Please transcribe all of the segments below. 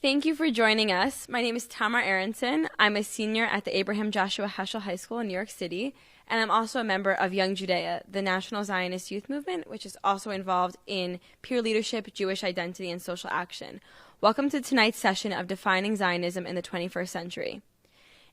Thank you for joining us. My name is Tamar Aronson. I'm a senior at the Abraham Joshua Heschel High School in New York City, and I'm also a member of Young Judea, the National Zionist Youth Movement, which is also involved in peer leadership, Jewish identity, and social action. Welcome to tonight's session of Defining Zionism in the 21st Century.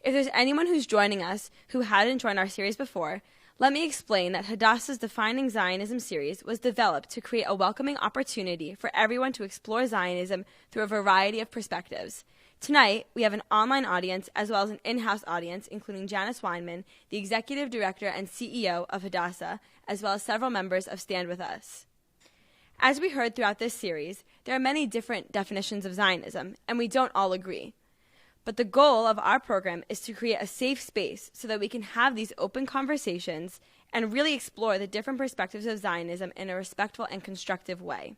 If there's anyone who's joining us who hadn't joined our series before, let me explain that Hadassah's Defining Zionism series was developed to create a welcoming opportunity for everyone to explore Zionism through a variety of perspectives. Tonight, we have an online audience as well as an in-house audience, including Janice Weinman, the Executive Director and CEO of Hadassah, as well as several members of Stand With Us. As we heard throughout this series, there are many different definitions of Zionism, and we don't all agree. But the goal of our program is to create a safe space so that we can have these open conversations and really explore the different perspectives of Zionism in a respectful and constructive way.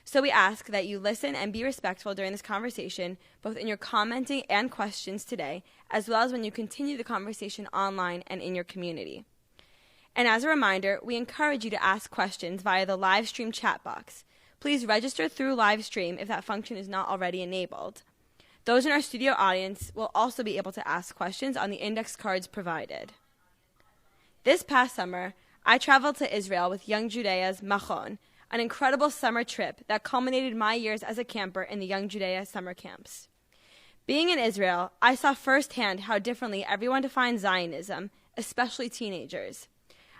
So we ask that you listen and be respectful during this conversation, both in your commenting and questions today, as well as when you continue the conversation online and in your community. And as a reminder, we encourage you to ask questions via the live stream chat box. Please register through live stream if that function is not already enabled. Those in our studio audience will also be able to ask questions on the index cards provided. This past summer, I traveled to Israel with Young Judea's Machon, an incredible summer trip that culminated my years as a camper in the Young Judea summer camps. Being in Israel, I saw firsthand how differently everyone defines Zionism, especially teenagers.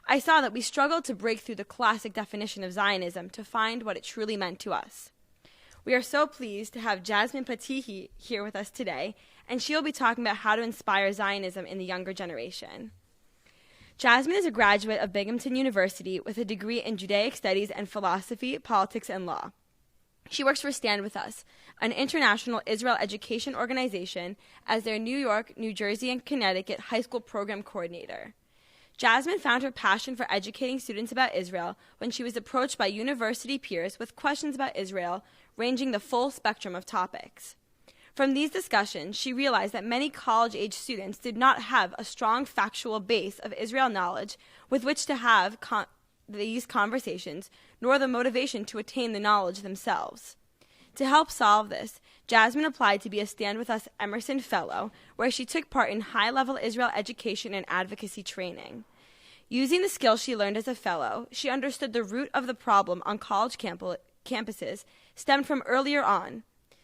I saw that we struggled to break through the classic definition of Zionism to find what it truly meant to us. We are so pleased to have Jasmine Patihi here with us today, and she'll be talking about how to inspire Zionism in the younger generation. Jasmine is a graduate of Binghamton University with a degree in Judaic Studies and Philosophy, Politics, and Law. She works for Stand With Us, an international Israel education organization, as their New York, New Jersey, and Connecticut high school program coordinator. Jasmine found her passion for educating students about Israel when she was approached by university peers with questions about Israel, ranging the full spectrum of topics. From these discussions, she realized that many college-age students did not have a strong factual base of Israel knowledge with which to have these conversations, nor the motivation to attain the knowledge themselves. To help solve this, Jasmine applied to be a Stand With Us Emerson Fellow, where she took part in high-level Israel education and advocacy training. Using the skills she learned as a fellow, she understood the root of the problem on college campuses stemmed from earlier on.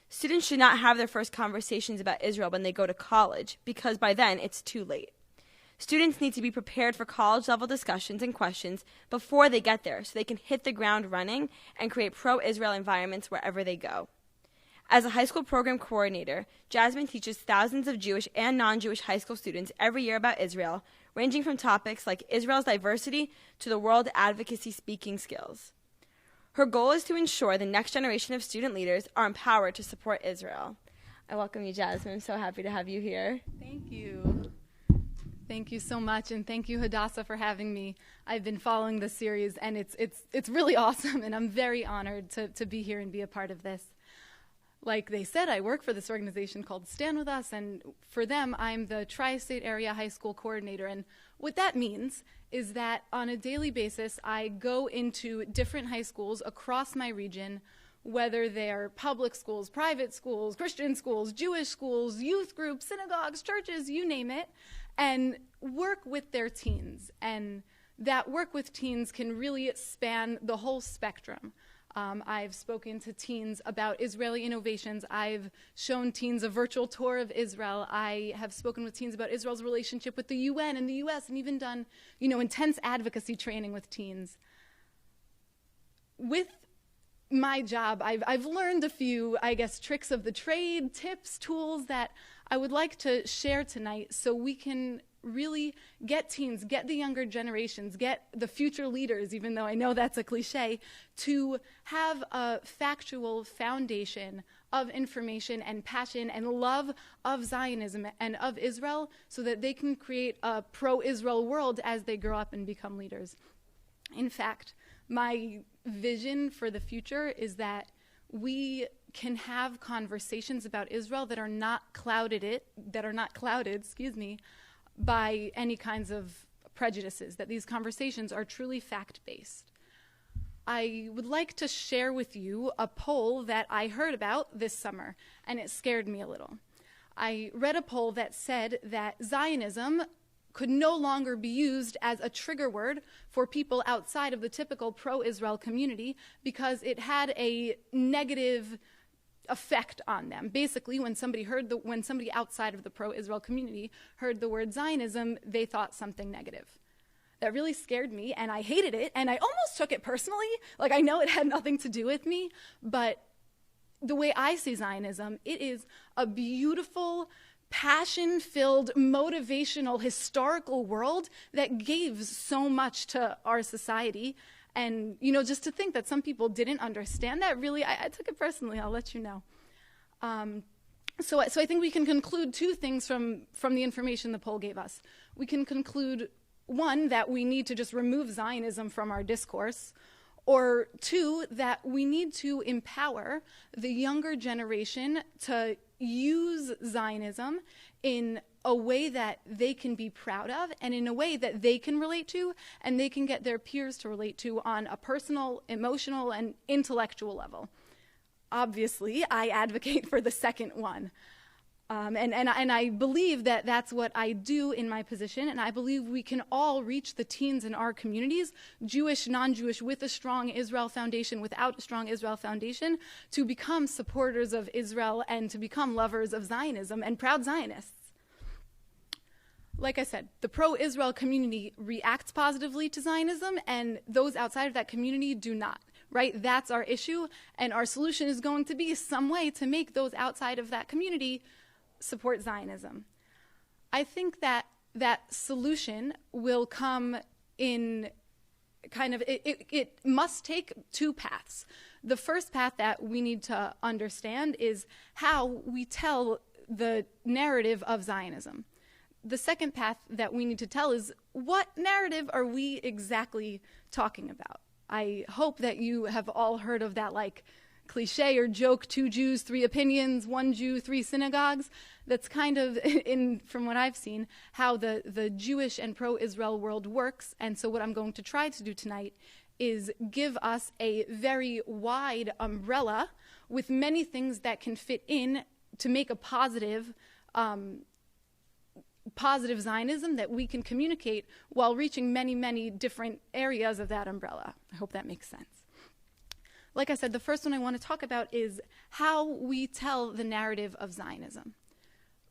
Students should not have their first conversations about Israel when they go to college, because by then it's too late. Students need to be prepared for college-level discussions and questions before they get there so they can hit the ground running and create pro-Israel environments wherever they go. As a high school program coordinator, Jasmine teaches thousands of Jewish and non-Jewish high school students every year about Israel, ranging from topics like Israel's diversity to the world advocacy speaking skills. Her goal is to ensure the next generation of student leaders are empowered to support Israel. I welcome you, Jasmine. I'm so happy to have you here. Thank you. Thank you so much, and thank you, Hadassah, for having me. I've been following this series, and it's really awesome, and I'm very honored to be here and be a part of this. Like they said, I work for this organization called Stand With Us, and for them, I'm the Tri-State Area High School Coordinator. And what that means is that on a daily basis, I go into different high schools across my region, whether they're public schools, private schools, Christian schools, Jewish schools, youth groups, synagogues, churches, you name it, and work with their teens. And that work with teens can really span the whole spectrum. I've spoken to teens about Israeli innovations. I've shown teens a virtual tour of Israel. I have spoken with teens about Israel's relationship with the UN and the US, and even done, intense advocacy training with teens. With my job, I've learned a few, tricks of the trade, tips, tools that I would like to share tonight so we can really get teens, get the younger generations, get the future leaders, even though I know that's a cliche, to have a factual foundation of information and passion and love of Zionism and of Israel so that they can create a pro-Israel world as they grow up and become leaders. In fact, my vision for the future is that we can have conversations about Israel that are not clouded, by any kinds of prejudices, that these conversations are truly fact-based. I would like to share with you a poll that I heard about this summer, and it scared me a little. I read a poll that said that Zionism could no longer be used as a trigger word for people outside of the typical pro-Israel community because it had a negative effect on them. Basically, when somebody outside of the pro-Israel community heard the word Zionism, they thought something negative. That really scared me, and I hated it, and I almost took it personally. Like, I know it had nothing to do with me, but the way I see Zionism, it is a beautiful, passion-filled, motivational, historical world that gave so much to our society. And, just to think that some people didn't understand that, really, I took it personally. I'll let you know. So I think we can conclude two things from the information the poll gave us. We can conclude, one, that we need to just remove Zionism from our discourse, or two, that we need to empower the younger generation to use Zionism in a way that they can be proud of and in a way that they can relate to and they can get their peers to relate to on a personal, emotional, and intellectual level. Obviously, I advocate for the second one. And I believe that that's what I do in my position, and I believe we can all reach the teens in our communities, Jewish, non-Jewish, with a strong Israel foundation, without a strong Israel foundation, to become supporters of Israel and to become lovers of Zionism and proud Zionists. Like I said, the pro-Israel community reacts positively to Zionism, and those outside of that community do not. Right? That's our issue, and our solution is going to be some way to make those outside of that community support Zionism. I think that solution will come in it must take two paths. The first path that we need to understand is how we tell the narrative of Zionism. The second path that we need to tell is, what narrative are we exactly talking about? I hope that you have all heard of that cliche or joke, 2 Jews, 3 opinions, 1 Jew, 3 synagogues. That's kind of, from what I've seen, how the Jewish and pro-Israel world works. And so what I'm going to try to do tonight is give us a very wide umbrella with many things that can fit in to make a positive Zionism that we can communicate while reaching many, many different areas of that umbrella. I hope that makes sense. Like I said, the first one I want to talk about is how we tell the narrative of Zionism.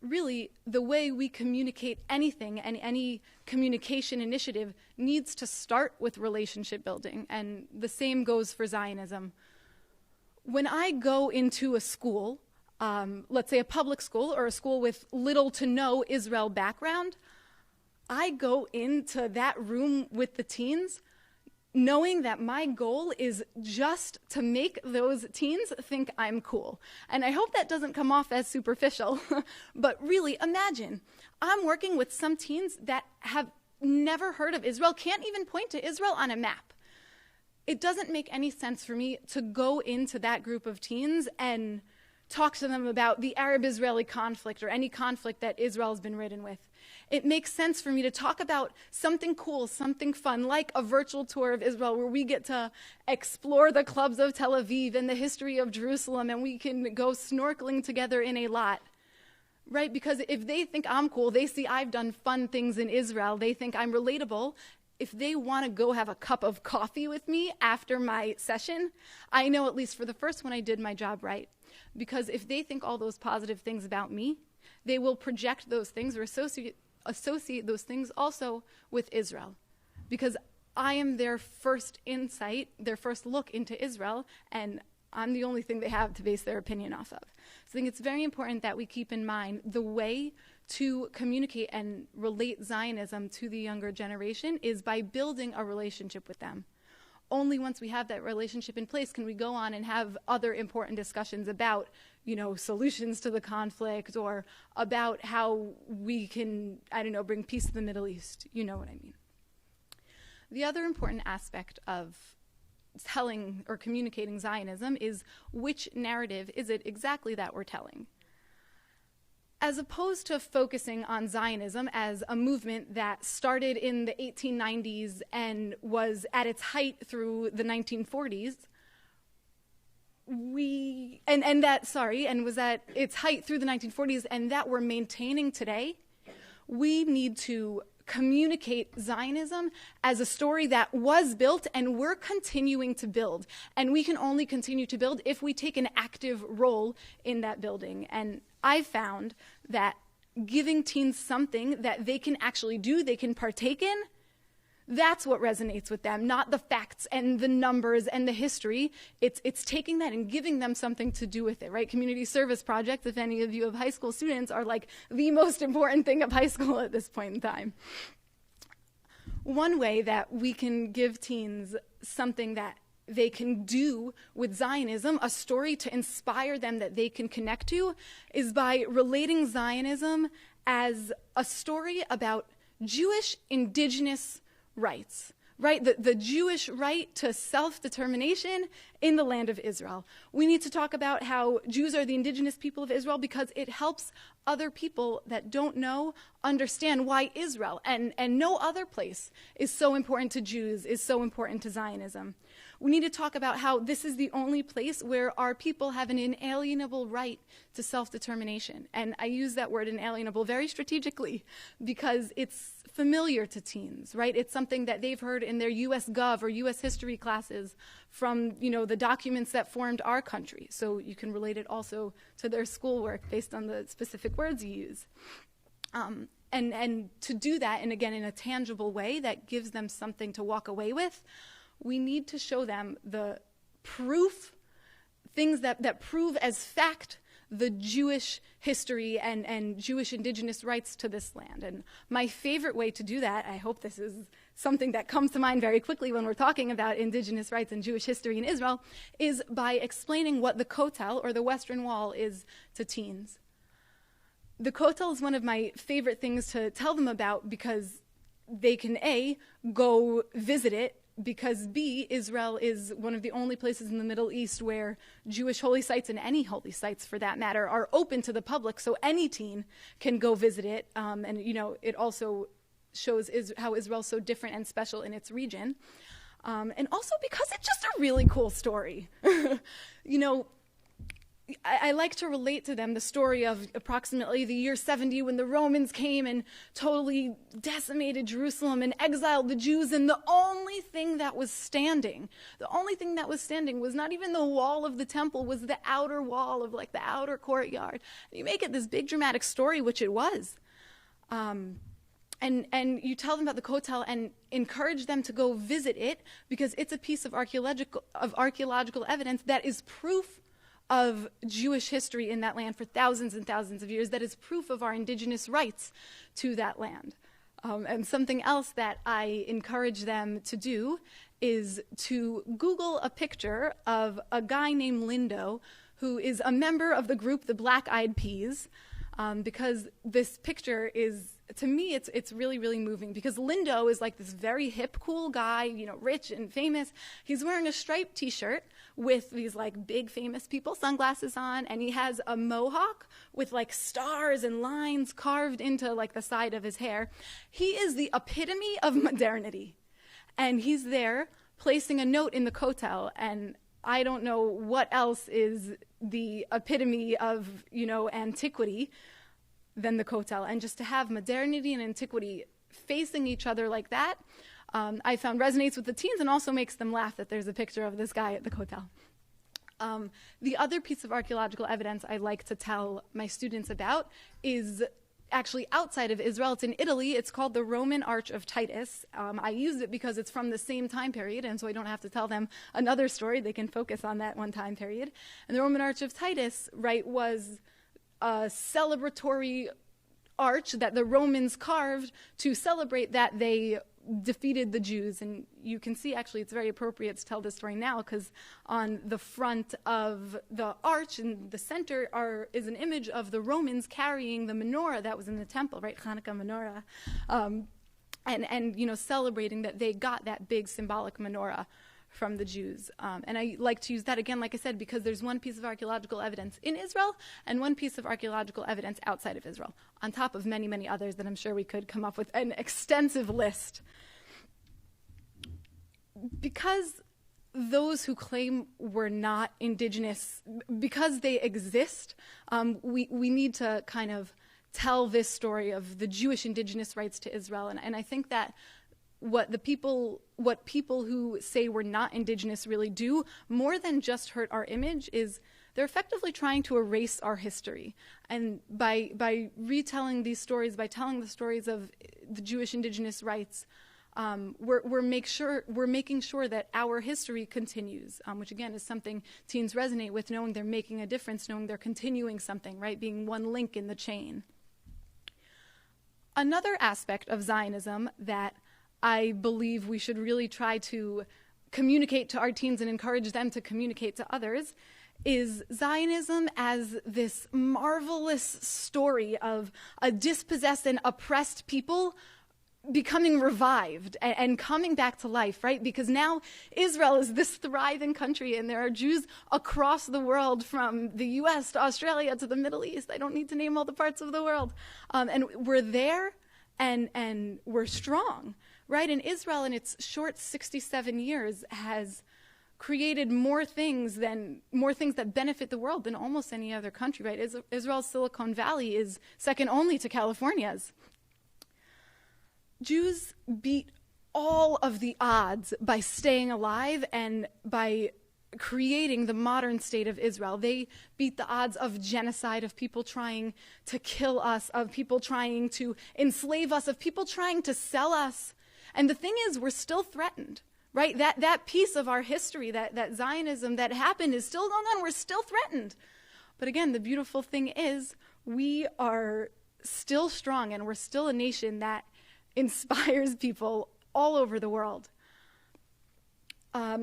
Really, the way we communicate anything and any communication initiative needs to start with relationship building, and the same goes for Zionism. When I go into a school, let's say a public school or a school with little to no Israel background, I go into that room with the teens knowing that my goal is just to make those teens think I'm cool. And I hope that doesn't come off as superficial, but really imagine, I'm working with some teens that have never heard of Israel, can't even point to Israel on a map. It doesn't make any sense for me to go into that group of teens and talk to them about the Arab-Israeli conflict or any conflict that Israel's been ridden with. It makes sense for me to talk about something cool, something fun, like a virtual tour of Israel where we get to explore the clubs of Tel Aviv and the history of Jerusalem, and we can go snorkeling together in a lot. Right? Because if they think I'm cool, they see I've done fun things in Israel, they think I'm relatable. If they want to go have a cup of coffee with me after my session, I know at least for the first one I did my job right. Because if they think all those positive things about me, they will project those things or associate those things also with Israel. Because I am their first insight, their first look into Israel, and I'm the only thing they have to base their opinion off of. So I think it's very important that we keep in mind the way to communicate and relate Zionism to the younger generation is by building a relationship with them. Only once we have that relationship in place can we go on and have other important discussions about, solutions to the conflict or about how we can, bring peace to the Middle East. You know what I mean. The other important aspect of telling or communicating Zionism is which narrative is it exactly that we're telling. as opposed to focusing on Zionism as a movement that started in the 1890s and was at its height through the 1940s, and was at its height through the 1940s, and that we're maintaining today, we need to communicate Zionism as a story that was built and we're continuing to build. And we can only continue to build if we take an active role in that building. And I've found that giving teens something that they can actually do, they can partake in, that's what resonates with them, not the facts and the numbers and the history. It's taking that and giving them something to do with it, right? Community service projects, if any of you have high school students, are like the most important thing of high school at this point in time. One way that we can give teens something that they can do with Zionism, a story to inspire them that they can connect to, is by relating Zionism as a story about Jewish indigenous rights, right? The Jewish right to self-determination in the land of Israel. We need to talk about how Jews are the indigenous people of Israel because it helps other people that don't know understand why Israel and no other place is so important to Jews, is so important to Zionism. We need to talk about how this is the only place where our people have an inalienable right to self-determination. And I use that word inalienable very strategically because it's familiar to teens, right? It's something that they've heard in their US Gov or US history classes from, the documents that formed our country. So you can relate it also to their schoolwork based on the specific words you use. And to do that, and again, in a tangible way that gives them something to walk away with, we need to show them the proof, things that prove as fact the Jewish history and Jewish indigenous rights to this land. And my favorite way to do that, I hope this is something that comes to mind very quickly when we're talking about indigenous rights and Jewish history in Israel, is by explaining what the Kotel, or the Western Wall, is to teens. The Kotel is one of my favorite things to tell them about because they can A, go visit it, because B, Israel is one of the only places in the Middle East where Jewish holy sites, and any holy sites for that matter, are open to the public, so any teen can go visit it. And it also shows how Israel's so different and special in its region. And also because it's just a really cool story. I like to relate to them the story of approximately the year 70 when the Romans came and totally decimated Jerusalem and exiled the Jews, and the only thing that was standing was not even the wall of the temple, was the outer wall of the outer courtyard. You make it this big dramatic story, which it was. And you tell them about the Kotel and encourage them to go visit it because it's a piece of archaeological evidence that is proof of Jewish history in that land for thousands and thousands of years, that is proof of our indigenous rights to that land. And something else that I encourage them to do is to Google a picture of a guy named Lindo, who is a member of the group the Black Eyed Peas, because this picture is, to me, it's really, really moving, because Lindo is like this very hip, cool guy, rich and famous. He's wearing a striped t-shirt with these big famous people sunglasses on, and he has a mohawk with stars and lines carved into the side of his hair. He is the epitome of modernity, and he's there placing a note in the Kotel, and I don't know what else is the epitome of antiquity than the Kotel. And just to have modernity and antiquity facing each other like that, I found resonates with the teens and also makes them laugh that there's a picture of this guy at the Kotel. The other piece of archaeological evidence I like to tell my students about is actually outside of Israel. It's in Italy. It's called the Roman Arch of Titus. I used it because it's from the same time period, and so I don't have to tell them another story. They can focus on that one time period. And the Roman Arch of Titus, right, was a celebratory arch that the Romans carved to celebrate that they defeated the Jews. And you can see, actually, it's very appropriate to tell this story now, because on the front of the arch in the center is an image of the Romans carrying the menorah that was in the temple, right, Hanukkah menorah, and celebrating that they got that big symbolic menorah from the Jews. And I like to use that again, like I said, because there's one piece of archaeological evidence in Israel and one piece of archaeological evidence outside of Israel, on top of many, many others that I'm sure we could come up with an extensive list. Because those who claim we're not indigenous, because they exist, we need to kind of tell this story of the Jewish indigenous rights to Israel. And I think that what people who say we're not indigenous really do, more than just hurt our image, is they're effectively trying to erase our history. And by retelling these stories, by telling the stories of the Jewish indigenous rights, we're making sure that our history continues, which again is something teens resonate with, knowing they're making a difference, knowing they're continuing something, right? Being one link in the chain. Another aspect of Zionism that I believe we should really try to communicate to our teens and encourage them to communicate to others is Zionism as this marvelous story of a dispossessed and oppressed people becoming revived and coming back to life, right? Because now Israel is this thriving country, and there are Jews across the world, from the US to Australia to the Middle East. I don't need to name all the parts of the world. And we're there, and we're strong, right? And Israel, in its short 67 years, has created more things that benefit the world than almost any other country, right? Israel's Silicon Valley is second only to California's. Jews beat all of the odds by staying alive and by creating the modern state of Israel. They beat the odds of genocide, of people trying to kill us, of people trying to enslave us, of people trying to sell us. And the thing is, we're still threatened, right? That piece of our history, that Zionism that happened is still going on. We're still threatened. But again, the beautiful thing is we are still strong, and we're still a nation that inspires people all over the world.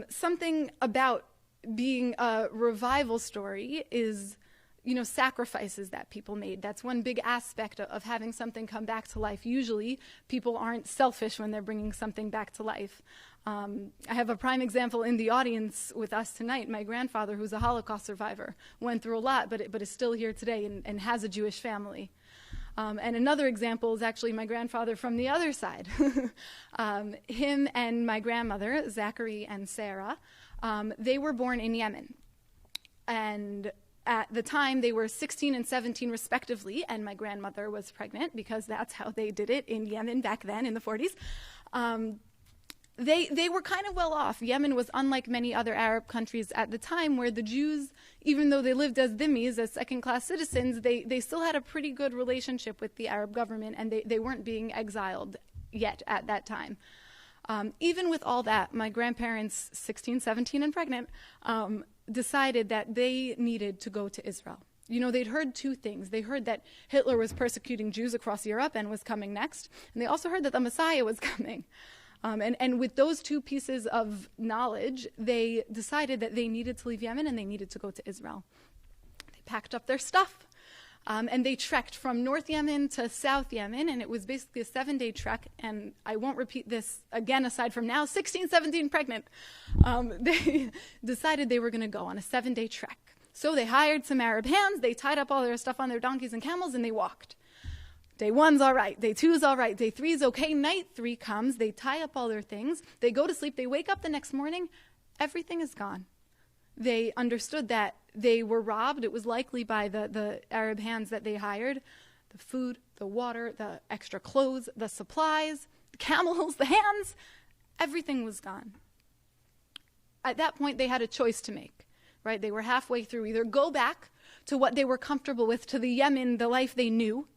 Something about being a revival story is, sacrifices that people made. That's one big aspect of having something come back to life. Usually, people aren't selfish when they're bringing something back to life. I have a prime example in the audience with us tonight. My grandfather, who's a Holocaust survivor, went through a lot, but is still here today and has a Jewish family. And another example is actually my grandfather from the other side. Him and my grandmother, Zachary and Sarah, they were born in Yemen. And at the time, they were 16 and 17 respectively, and my grandmother was pregnant because that's how they did it in Yemen back then in the 40s. They were kind of well off. Yemen was unlike many other Arab countries at the time, where the Jews, even though they lived as dhimmis, as second-class citizens, they still had a pretty good relationship with the Arab government, and they weren't being exiled yet at that time. Even with all that, my grandparents, 16, 17, and pregnant, decided that they needed to go to Israel. They'd heard two things. They heard that Hitler was persecuting Jews across Europe and was coming next, and they also heard that the Messiah was coming. And with those two pieces of knowledge, they decided that they needed to leave Yemen and they needed to go to Israel. They packed up their stuff, and they trekked from North Yemen to South Yemen, and it was basically a 7-day trek. And I won't repeat this again, aside from now, 16, 17, pregnant. They decided they were going to go on a 7-day trek. So they hired some Arab hands, they tied up all their stuff on their donkeys and camels, and they walked. Day 1's all right. Day 2's all right. Day 3's okay. Night 3 comes. They tie up all their things. They go to sleep. They wake up the next morning. Everything is gone. They understood that they were robbed. It was likely by the Arab hands that they hired. The food, the water, the extra clothes, the supplies, the camels, the hands, everything was gone. At that point, they had a choice to make, right? They were halfway through. Either go back to what they were comfortable with, to the Yemen, the life they knew,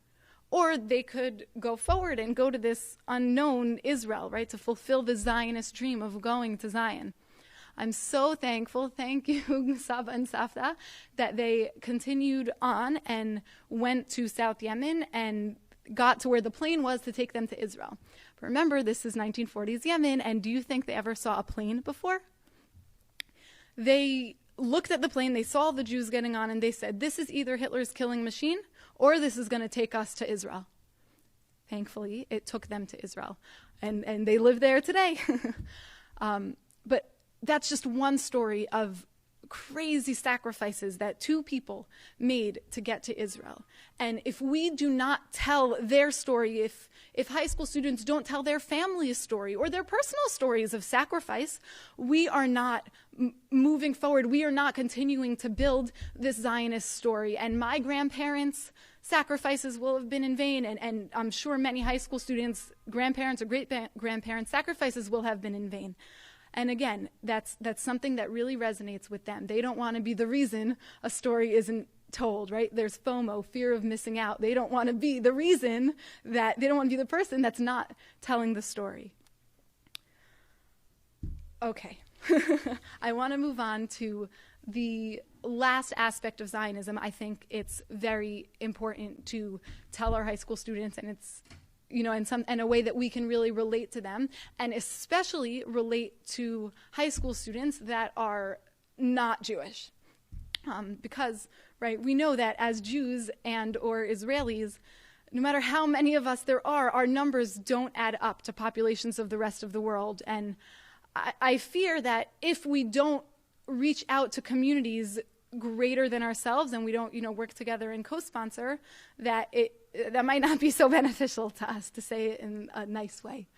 or they could go forward and go to this unknown Israel, right, to fulfill the Zionist dream of going to Zion. I'm so thankful, thank you, Saba and Safta, that they continued on and went to South Yemen and got to where the plane was to take them to Israel. But remember, this is 1940s Yemen, and do you think they ever saw a plane before? They looked at the plane, they saw the Jews getting on, and they said, this is either Hitler's killing machine, or this is going to take us to Israel. Thankfully, it took them to Israel, and they live there today. But that's just one story of crazy sacrifices that two people made to get to Israel. And if we do not tell their story, if high school students don't tell their family's story or their personal stories of sacrifice, we are not moving forward. We are not continuing to build this Zionist story. And my grandparents' sacrifices will have been in vain, and I'm sure many high school students' grandparents or great-grandparents' sacrifices will have been in vain. And again, that's something that really resonates with them. They don't want to be the reason a story isn't told, right? There's FOMO, fear of missing out. They don't want to be the reason that, they don't want to be the person that's not telling the story. Okay. I want to move on to the last aspect of Zionism. I think it's very important to tell our high school students, and it's in a way that we can really relate to them, and especially relate to high school students that are not Jewish. Because, right, we know that as Jews and or Israelis, no matter how many of us there are, our numbers don't add up to populations of the rest of the world. And I fear that if we don't reach out to communities greater than ourselves, and we don't, work together and co-sponsor, that might not be so beneficial to us, to say it in a nice way.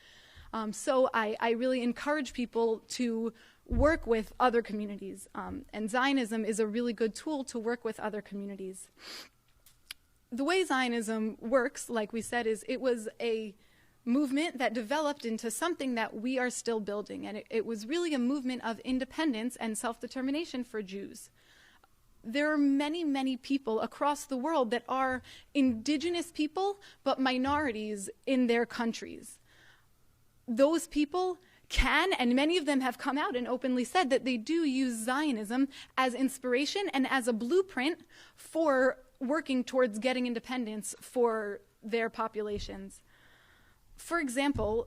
So I really encourage people to work with other communities, and Zionism is a really good tool to work with other communities. The way Zionism works, like we said, is it was a movement that developed into something that we are still building, and it was really a movement of independence and self-determination for Jews. There are many, many people across the world that are indigenous people, but minorities in their countries. Those people can, and many of them have come out and openly said that they do use Zionism as inspiration and as a blueprint for working towards getting independence for their populations. For example,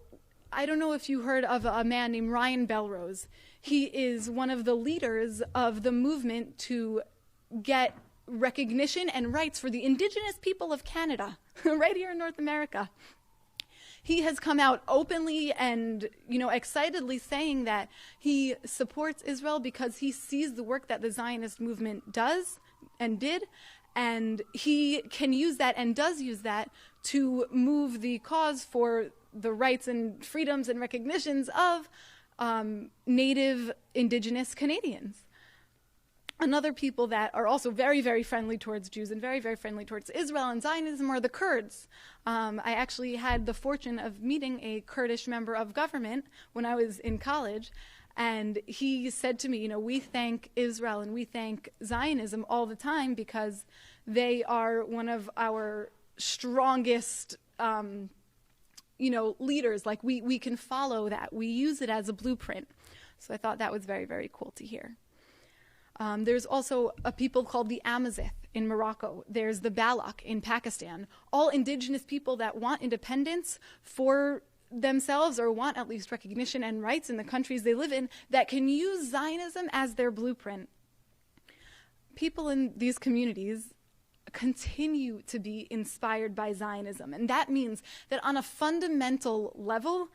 I don't know if you heard of a man named Ryan Belrose. He is one of the leaders of the movement to get recognition and rights for the indigenous people of Canada, right here in North America. He has come out openly and, excitedly saying that he supports Israel because he sees the work that the Zionist movement does and did, and he can use that and does use that to move the cause for the rights and freedoms and recognitions of Native Indigenous Canadians. Another people that are also very, very friendly towards Jews and very, very friendly towards Israel and Zionism are the Kurds. I actually had the fortune of meeting a Kurdish member of government when I was in college, and he said to me, we thank Israel and we thank Zionism all the time because they are one of our strongest leaders. Like we can follow that. We use it as a blueprint. So I thought that was very, very cool to hear. There's also a people called the Amazigh in Morocco. There's the Balak in Pakistan. All indigenous people that want independence for themselves or want at least recognition and rights in the countries they live in that can use Zionism as their blueprint. People in these communities continue to be inspired by Zionism. And that means that on a fundamental level,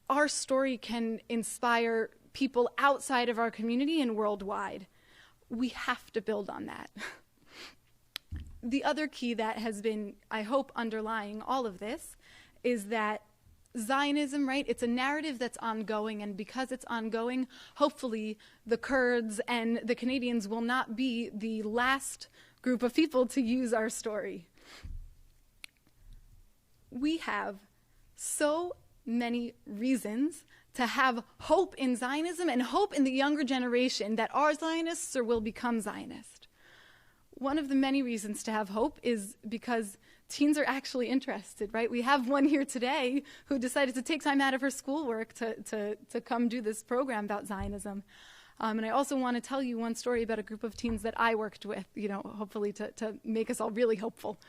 our story can inspire people outside of our community and worldwide. We have to build on that. The other key that has been, I hope, underlying all of this is that Zionism, right, it's a narrative that's ongoing, and because it's ongoing, hopefully the Kurds and the Canadians will not be the last group of people to use our story. We have so many reasons to have hope in Zionism and hope in the younger generation that are Zionists or will become Zionist. One of the many reasons to have hope is because teens are actually interested, right? We have one here today who decided to take time out of her schoolwork to come do this program about Zionism. And I also want to tell you one story about a group of teens that I worked with, hopefully to make us all really hopeful.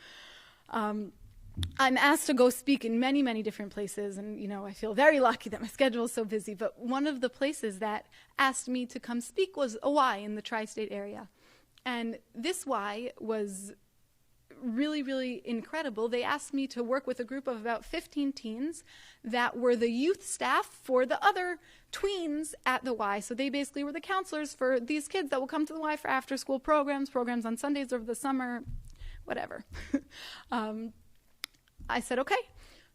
I'm asked to go speak in many, many different places, and, I feel very lucky that my schedule is so busy, but one of the places that asked me to come speak was a Y in the tri-state area. And this Y was really, really incredible. They asked me to work with a group of about 15 teens that were the youth staff for the other tweens at the Y. So they basically were the counselors for these kids that will come to the Y for after-school programs on Sundays over the summer, whatever. I said, okay.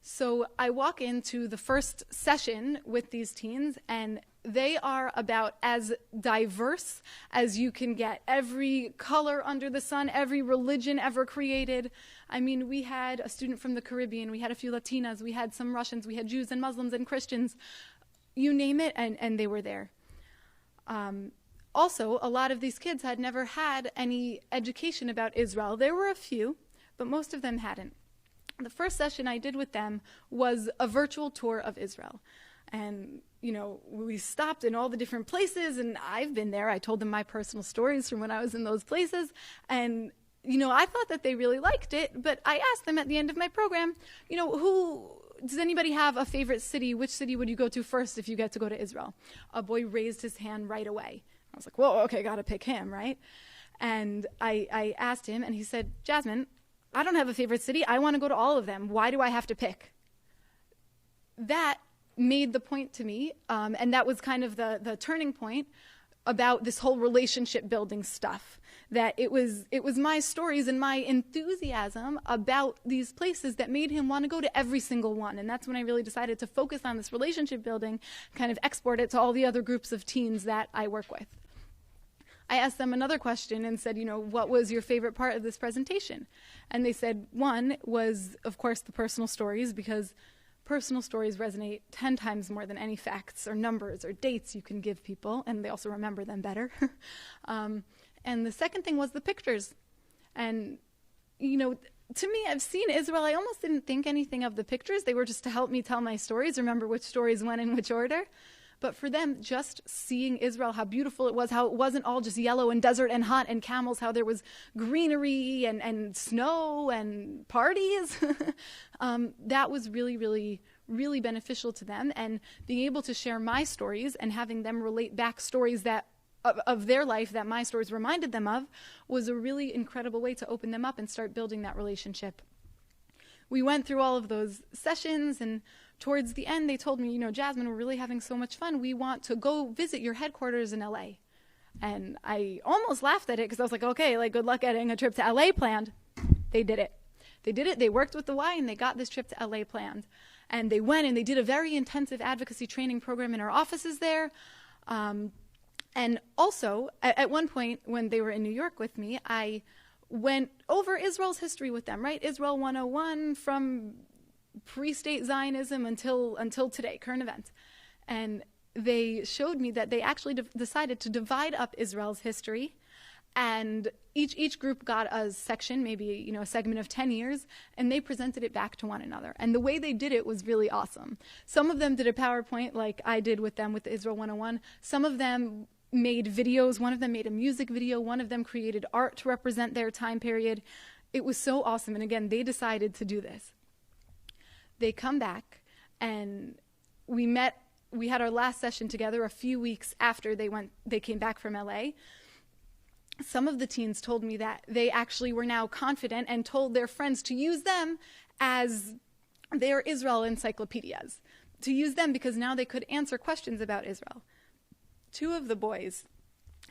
So I walk into the first session with these teens, and they are about as diverse as you can get. Every color under the sun, every religion ever created. I mean, we had a student from the Caribbean, we had a few Latinas, we had some Russians, we had Jews and Muslims and Christians. You name it, and they were there. Also, a lot of these kids had never had any education about Israel. There were a few, but most of them hadn't. The first session I did with them was a virtual tour of Israel. And, you know, we stopped in all the different places, and I've been there. I told them my personal stories from when I was in those places. And, you know, I thought that they really liked it, but I asked them at the end of my program, you know, does anybody have a favorite city? Which city would you go to first if you get to go to Israel? A boy raised his hand right away. I was like, whoa, okay, gotta pick him, right? And I asked him, and he said, Jasmine, I don't have a favorite city. I want to go to all of them. Why do I have to pick? That made the point to me, and that was kind of the turning point about this whole relationship building stuff. That it was my stories and my enthusiasm about these places that made him want to go to every single one. And that's when I really decided to focus on this relationship building, kind of export it to all the other groups of teens that I work with. I asked them another question and said, you know, what was your favorite part of this presentation? And they said one was, of course, the personal stories, because personal stories resonate 10 times more than any facts or numbers or dates you can give people, and they also remember them better. And the second thing was the pictures. And, you know, to me, I've seen Israel. I almost didn't think anything of the pictures. They were just to help me tell my stories, remember which stories went in which order. But for them, just seeing Israel, how beautiful it was, how it wasn't all just yellow and desert and hot and camels, how there was greenery and snow and parties, that was really, really, really beneficial to them. And being able to share my stories and having them relate back stories that of their life that my stories reminded them of was a really incredible way to open them up and start building that relationship. We went through all of those sessions, and towards the end, they told me, you know, Jasmine, we're really having so much fun. We want to go visit your headquarters in LA. And I almost laughed at it because I was like, okay, like good luck getting a trip to LA planned. They did it. They did it. They worked with the Y, and they got this trip to LA planned. And they went and they did a very intensive advocacy training program in our offices there. And also, at one point when they were in New York with me, I went over Israel's history with them, right? Israel 101 from pre-state Zionism until today, current events. And they showed me that they actually decided to divide up Israel's history, and each group got a section, maybe, you know, a segment of 10 years, and they presented it back to one another. And the way they did it was really awesome. Some of them did a PowerPoint like I did with them with the Israel 101. Some of them made videos. One of them made a music video. One of them created art to represent their time period. It was so awesome. And again, they decided to do this. They come back, and we had our last session together a few weeks after they came back from LA. Some of the teens told me that they actually were now confident and told their friends to use them as their Israel encyclopedias, to use them because now they could answer questions about Israel. Two of the boys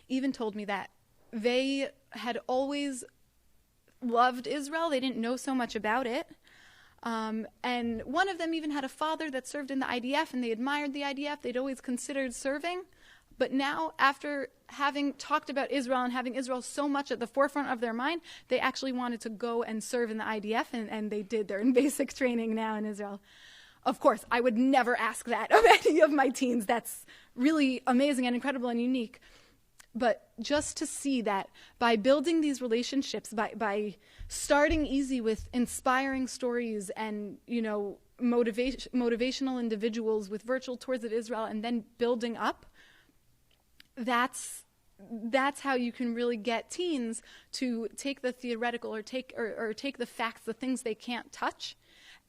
even told me that they had always loved Israel. They didn't know so much about it. And one of them even had a father that served in the IDF, and they admired the IDF. They'd always considered serving. But now, after having talked about Israel and having Israel so much at the forefront of their mind, they actually wanted to go and serve in the IDF, and they did. They're in basic training now in Israel. Of course, I would never ask that of any of my teens. That's really amazing and incredible and unique. But just to see that by building these relationships, by starting easy with inspiring stories and, you know, motivational individuals with virtual tours of Israel, and then building up, that's how you can really get teens to take the theoretical or take the facts, the things they can't touch,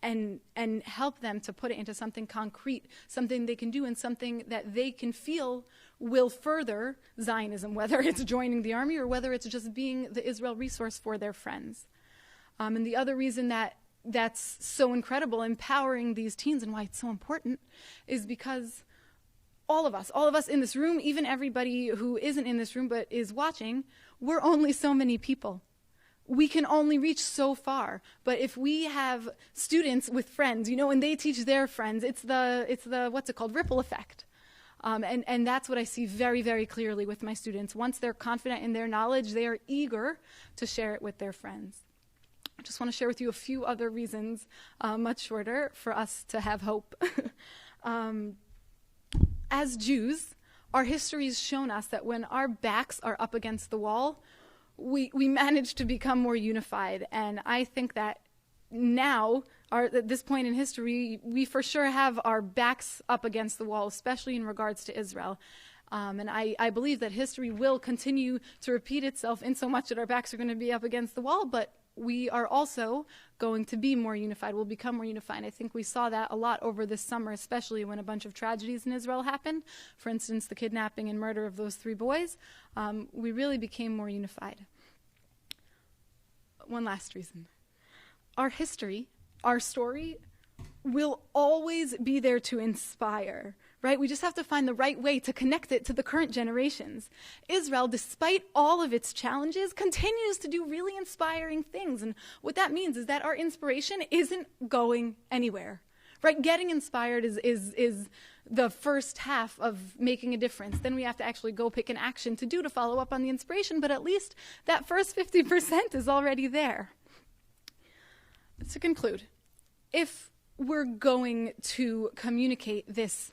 and help them to put it into something concrete, something they can do, and something that they can feel will further Zionism, whether it's joining the army or whether it's just being the Israel resource for their friends. And the other reason that's so incredible, empowering these teens, and why it's so important, is because all of us in this room, even everybody who isn't in this room but is watching, we're only so many people. We can only reach so far. But if we have students with friends, and they teach their friends, it's the what's it called, ripple effect. And that's what I see very, very clearly with my students. Once they're confident in their knowledge, they are eager to share it with their friends. I just want to share with you a few other reasons, much shorter, for us to have hope. As Jews, our history has shown us that when our backs are up against the wall, we manage to become more unified. And I think that now, at this point in history, we for sure have our backs up against the wall, especially in regards to Israel. And I believe that history will continue to repeat itself in so much that our backs are going to be up against the wall, but we are also going to be more unified. We'll become more unified. I think we saw that a lot over this summer, especially when a bunch of tragedies in Israel happened. For instance, the kidnapping and murder of those 3 boys. We really became more unified. One last reason. Our history, our story, will always be there to inspire, right? We just have to find the right way to connect it to the current generations. Israel, despite all of its challenges, continues to do really inspiring things. And what that means is that our inspiration isn't going anywhere, right? Getting inspired is the first half of making a difference. Then we have to actually go pick an action to follow up on the inspiration, but at least that first 50% is already there. To conclude, if we're going to communicate this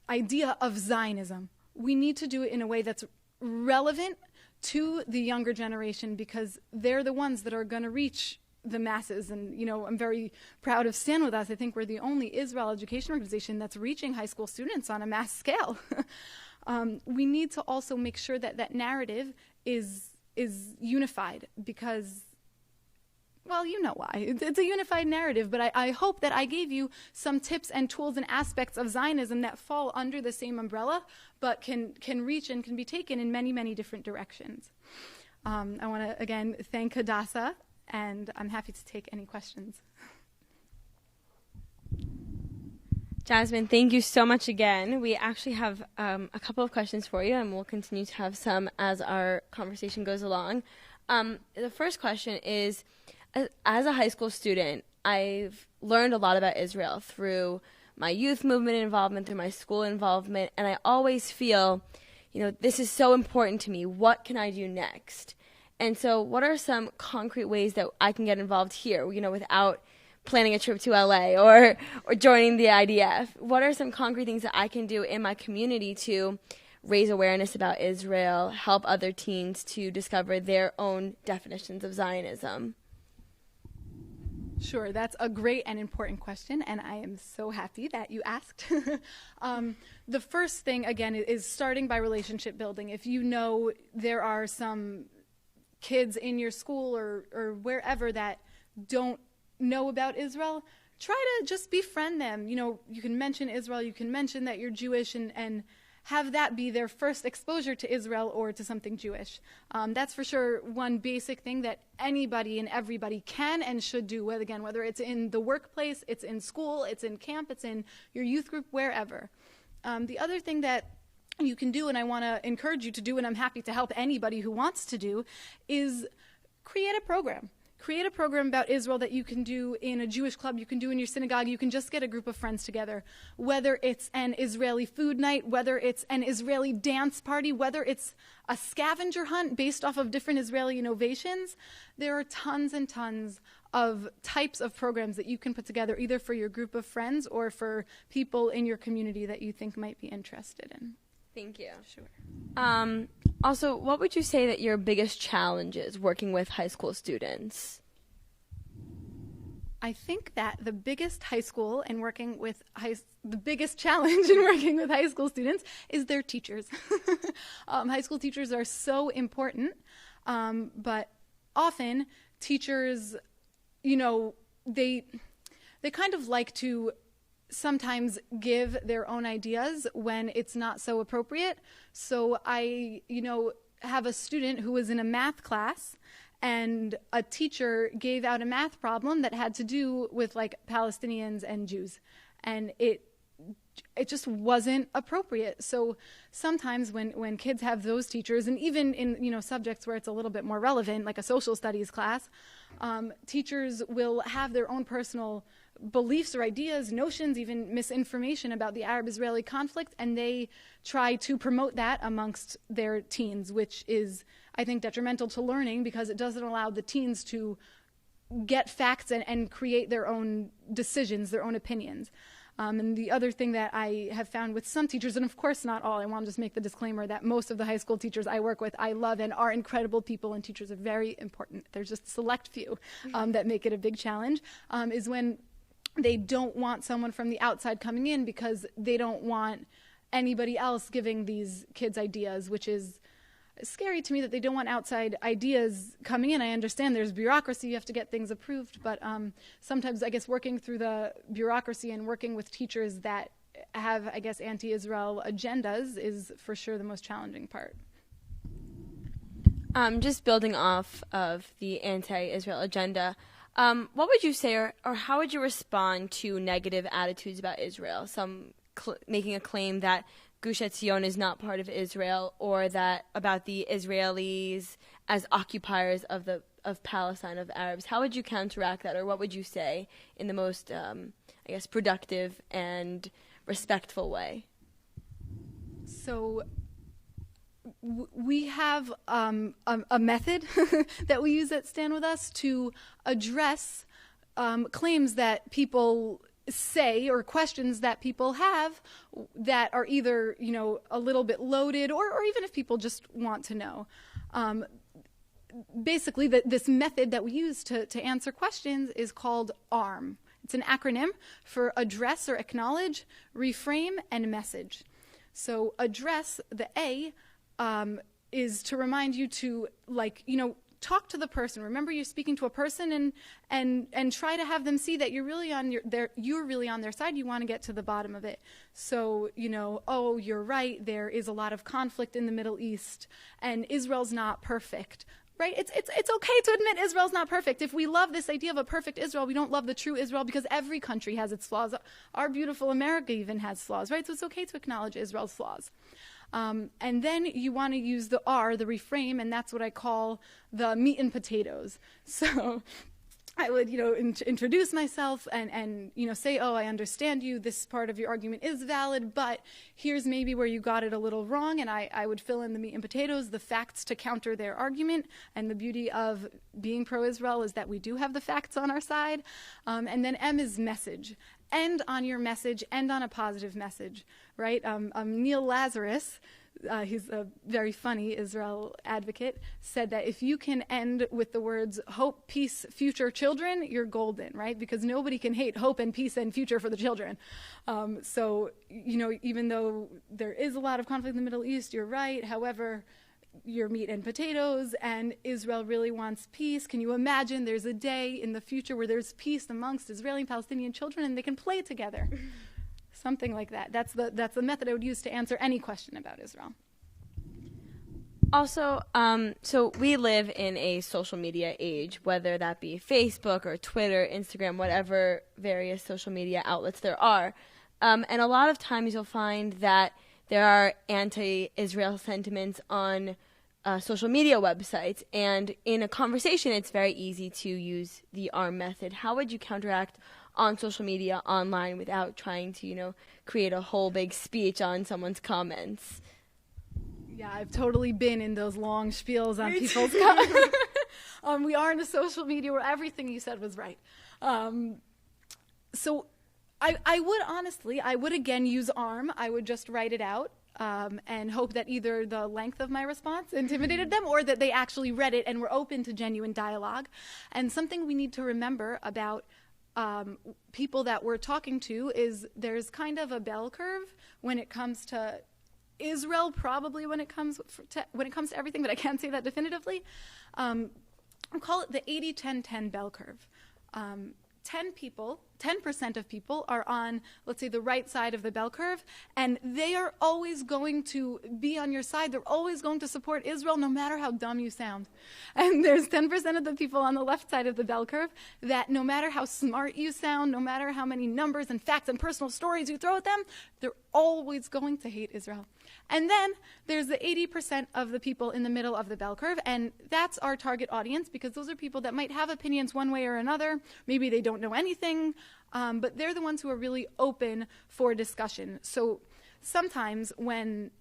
idea of Zionism, we need to do it in a way that's relevant to the younger generation, because they're the ones that are going to reach the masses. And, I'm very proud of Stand With Us. I think we're the only Israel education organization that's reaching high school students on a mass scale. We need to also make sure that that narrative is unified, because, well, you know why. It's a unified narrative, but I hope that I gave you some tips and tools and aspects of Zionism that fall under the same umbrella, but can reach and can be taken in many, many different directions. I want to, again, thank Hadassah, and I'm happy to take any questions. Jasmine, thank you so much again. We actually have a couple of questions for you, and we'll continue to have some as our conversation goes along. The first question is, as a high school student, I've learned a lot about Israel through my youth movement involvement, through my school involvement, and I always feel, this is so important to me. What can I do next? And so what are some concrete ways that I can get involved here, without planning a trip to LA or joining the IDF? What are some concrete things that I can do in my community to raise awareness about Israel, help other teens to discover their own definitions of Zionism? Sure, that's a great and important question, and I am so happy that you asked. The first thing, again, is starting by relationship building. If you know there are some kids in your school or wherever that don't know about Israel, try to just befriend them. You can mention Israel, you can mention that you're Jewish, and have that be their first exposure to Israel or to something Jewish. That's for sure one basic thing that anybody and everybody can and should do, whether it's in the workplace, it's in school, it's in camp, it's in your youth group, wherever. The other thing that you can do, and I want to encourage you to do, and I'm happy to help anybody who wants to do, is create a program. Create a program about Israel that you can do in a Jewish club, you can do in your synagogue, you can just get a group of friends together. Whether it's an Israeli food night, whether it's an Israeli dance party, whether it's a scavenger hunt based off of different Israeli innovations, there are tons and tons of types of programs that you can put together either for your group of friends or for people in your community that you think might be interested in. Thank you. Sure. Also, what would you say that your biggest challenge is working with high school students? I think that the biggest challenge in working with high school students is their teachers. High school teachers are so important, but often teachers, they kind of like to sometimes give their own ideas when it's not so appropriate. So I, have a student who was in a math class, and a teacher gave out a math problem that had to do with like Palestinians and Jews, and it just wasn't appropriate. So sometimes when kids have those teachers, and even in subjects where it's a little bit more relevant, like a social studies class, teachers will have their own personal beliefs or ideas, notions, even misinformation about the Arab-Israeli conflict, and they try to promote that amongst their teens, which is, I think, detrimental to learning because it doesn't allow the teens to get facts and create their own decisions, their own opinions. And the other thing that I have found with some teachers, and of course not all, I want to just make the disclaimer that most of the high school teachers I work with, I love and are incredible people, and teachers are very important. There's just a select few that make it a big challenge, is when they don't want someone from the outside coming in because they don't want anybody else giving these kids ideas, which is scary to me that they don't want outside ideas coming in. I understand there's bureaucracy, you have to get things approved, but sometimes I guess working through the bureaucracy and working with teachers that have, I guess, anti-Israel agendas is for sure the most challenging part. Just building off of the anti-Israel agenda, what would you say, or how would you respond to negative attitudes about Israel? Some making a claim that Gush Etzion is not part of Israel, or that about the Israelis as occupiers of Palestine, of Arabs. How would you counteract that, or what would you say in the most, productive and respectful way? So we have a method that we use at Stand With Us to address claims that people say or questions that people have that are either, a little bit loaded or even if people just want to know. Basically, this method that we use to answer questions is called ARM. It's an acronym for address or acknowledge, reframe, and message. So address, the A, is to remind you to, talk to the person. Remember, you're speaking to a person, and try to have them see that you're really on their side. You want to get to the bottom of it. So, oh, you're right. There is a lot of conflict in the Middle East, and Israel's not perfect. Right? It's okay to admit Israel's not perfect. If we love this idea of a perfect Israel, we don't love the true Israel because every country has its flaws. Our beautiful America even has flaws, right? So it's okay to acknowledge Israel's flaws. And then you want to use the R, the reframe, and that's what I call the meat and potatoes. So I would, introduce myself and say, oh, I understand you. This part of your argument is valid, but here's maybe where you got it a little wrong. And I would fill in the meat and potatoes, the facts to counter their argument. And the beauty of being pro-Israel is that we do have the facts on our side. And then M is message. End on your message, end on a positive message, right? Neil Lazarus, he's a very funny Israel advocate, said that if you can end with the words hope, peace, future, children, you're golden, right? Because nobody can hate hope and peace and future for the children. So, even though there is a lot of conflict in the Middle East, you're right. However, your meat and potatoes, and Israel really wants peace. Can you imagine there's a day in the future where there's peace amongst Israeli and Palestinian children and they can play together? Something like that. That's the method I would use to answer any question about Israel. Also, so we live in a social media age, whether that be Facebook or Twitter, Instagram, whatever various social media outlets there are. And a lot of times you'll find that there are anti-Israel sentiments on social media websites. And in a conversation, it's very easy to use the ARM method. How would you counteract on social media, online, without trying to, create a whole big speech on someone's comments? Yeah, I've totally been in those long spiels on people's comments. We are in a social media where everything you said was right. So I would again use ARM. I would just write it out and hope that either the length of my response intimidated them or that they actually read it and were open to genuine dialogue. And something we need to remember about people that we're talking to is there's kind of a bell curve when it comes to Israel, probably when it comes to everything, but I can't say that definitively. I'll call it the 80-10-10 bell curve. 10 people 10% of people are on, let's say, the right side of the bell curve, and they are always going to be on your side. They're always going to support Israel, no matter how dumb you sound. And there's 10% of the people on the left side of the bell curve that no matter how smart you sound, no matter how many numbers and facts and personal stories you throw at them, they're always going to hate Israel. And then there's the 80% of the people in the middle of the bell curve, and that's our target audience, because those are people that might have opinions one way or another. Maybe they don't know anything, but they're the ones who are really open for discussion. So sometimes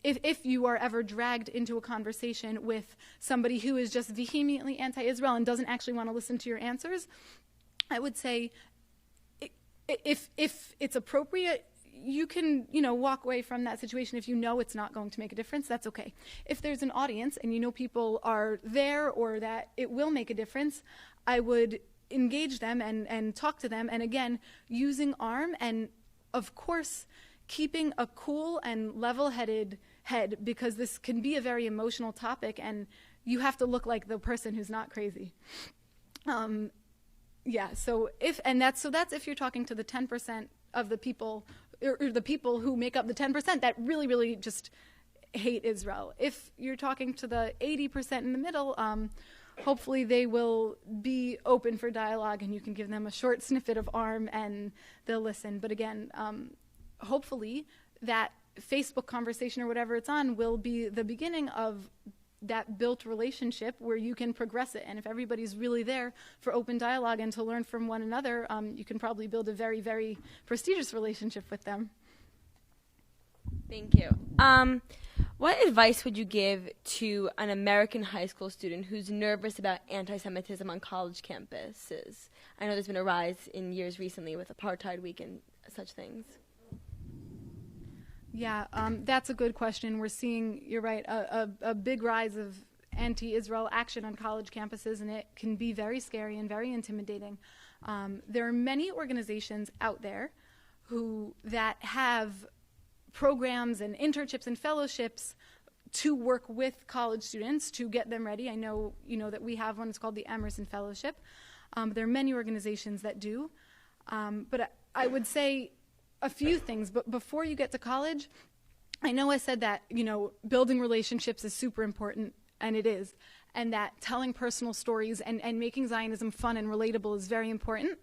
if you are ever dragged into a conversation with somebody who is just vehemently anti-Israel and doesn't actually want to listen to your answers, I would say if it's appropriate, you can, walk away from that situation if you know it's not going to make a difference. That's okay. If there's an audience and you know people are there or that it will make a difference, I would engage them and talk to them. And again, using ARM and, of course, keeping a cool and level-headed head, because this can be a very emotional topic and you have to look like the person who's not crazy. That's if you're talking to the 10% of the people, or the people who make up the 10% that really, really just hate Israel. If you're talking to the 80% in the middle, hopefully they will be open for dialogue and you can give them a short snippet of ARM and they'll listen. But again, hopefully that Facebook conversation or whatever it's on will be the beginning of that built relationship where you can progress it. And if everybody's really there for open dialogue and to learn from one another, you can probably build a very, very prestigious relationship with them. Thank you. What advice would you give to an American high school student who's nervous about anti-Semitism on college campuses? I know there's been a rise in years recently with Apartheid Week and such things. Yeah, that's a good question. We're seeing, you're right, a big rise of anti-Israel action on college campuses, and it can be very scary and very intimidating. There are many organizations out there that have programs and internships and fellowships to work with college students to get them ready. I know that we have one. It's called the Emerson Fellowship. There are many organizations that do. But I would say a few things. But before you get to college, I know I said that, building relationships is super important, and it is. And that telling personal stories and making Zionism fun and relatable is very important.